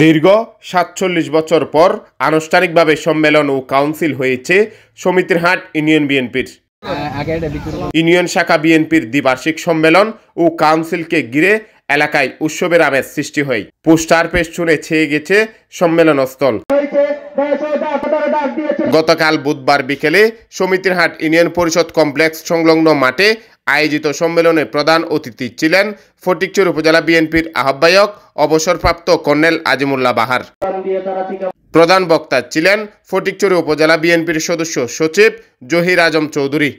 দীর্ঘ ৪৭ বছর পর আনুষ্ঠানিকভাবে সম্মেলন ও কাউন্সিল হয়েছে সমিতিরহাট ইউনিয়ন বিএনপির। ইউনিয়ন শাখা বিএনপির দ্বিবার্ষিক সম্মেলন ও কাউন্সিলকে ঘিরে এলাকায় উৎসবের আমেজ সৃষ্টি হয়। পোস্টার পেস্টুনে ছেয়ে গেছে সম্মেলনস্থল। গতকাল বুধবার বিকেলে সমিতিরহাট ইউনিয়ন পরিষদ কমপ্লেক্স সংলগ্ন মাঠে আয়োজিত সম্মেলনে প্রধান অতিথি ছিলেন ফটিকছড়ি উপজেলা বিএনপির আহ্বায়ক অবসরপ্রাপ্ত কর্নেল আজিমুল্লাহ বাহার। প্রধান বক্তা ছিলেন ফটিকছড়ি উপজেলা বিএনপির সদস্য সচিব জহির আজম চৌধুরী।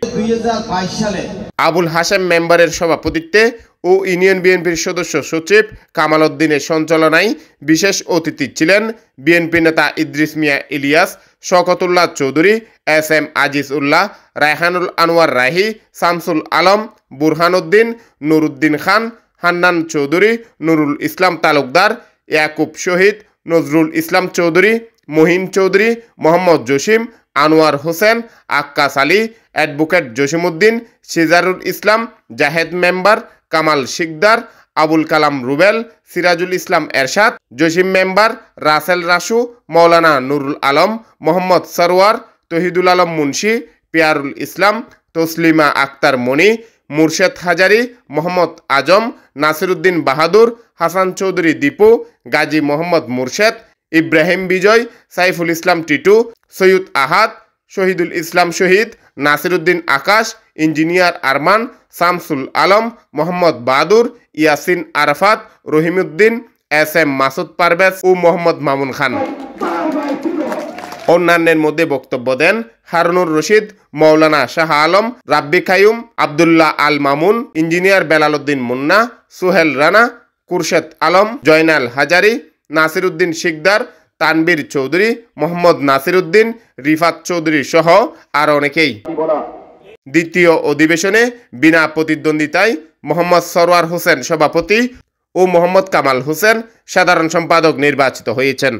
আবুল হাশেম মেম্বারের সভাপতিত্বে ও ইউনিয়ন বিএনপির সদস্য সচিব কামাল উদ্দিনের সঞ্চালনায় বিশেষ অতিথি ছিলেন বিএনপি নেতা ইদ্রিস মিয়া ইলিয়াস, শওকতুল্লাহ চৌধুরী, এস এম আজিজ উল্লাহ, রায়হানুল আনোয়ার রাহি, শামসুল আলম, বুরহানুদ্দিন, নুরুদ্দিন খান, হান্নান চৌধুরী, নুরুল ইসলাম তালুকদার, ইয়াকুব শহীদ, নজরুল ইসলাম চৌধুরী, মহিন চৌধুরী, মোহাম্মদ জসিম, আনোয়ার হোসেন, আক্কাস আলী, অ্যাডভোকেট জসিমউদ্দিন, সিজারুল ইসলাম, জাহেদ মেম্বার, কামাল শিকদার, আবুল কালাম রুবেল, সিরাজুল ইসলাম এরশাদ, জসিম মেম্বার, রাসেল রাসু, মৌলানা নুরুল আলম, মোহাম্মদ সরওয়ার, তহিদুল আলম মুন্সি, পিয়ারুল ইসলাম, তসলিমা আক্তার মনি, মুর্শেদ হাজারি, মোহাম্মদ আজম, নাসিরউদ্দিন বাহাদুর, হাসান চৌধুরী দীপু, গাজী মোহাম্মদ মুর্শেদ, ইব্রাহিম বিজয়, সাইফুল ইসলাম টিটু, সৈয়দ আহাদ, শহীদুল ইসলাম শহীদ, নাসিরউদ্দিন আকাশ, ইঞ্জিনিয়ার আরমান, শামসুল আলম, মোহাম্মদ বাহাদুর, ইয়াসিন আরাফাত, রহিমউদ্দিন, এস এম মাসুদ পারভেজ ও মোহাম্মদ মামুন খান। অন্যান্যের মধ্যে বক্তব্য দেন হারুনুর রশিদ, মৌলানা শাহ আলম, রাব্বি কাইয়ুম, আবদুল্লাহ আল মামুন, ইঞ্জিনিয়ার বেলাল উদ্দিন মুন্না, সুহেল রানা, কুরশেদ আলম, জয়নাল হাজারি, নাসিরউদ্দিন শিকদার, তানবীর চৌধুরী, মোহাম্মদ নাসিরউদ্দিন, রিফাত চৌধুরী সহ আর অনেকেই। দ্বিতীয় অধিবেশনে বিনা প্রতিদ্বন্দ্বিতায় মোহাম্মদ সরওয়ার হোসেন সভাপতি ও মোহাম্মদ কামাল হোসেন সাধারণ সম্পাদক নির্বাচিত হয়েছেন।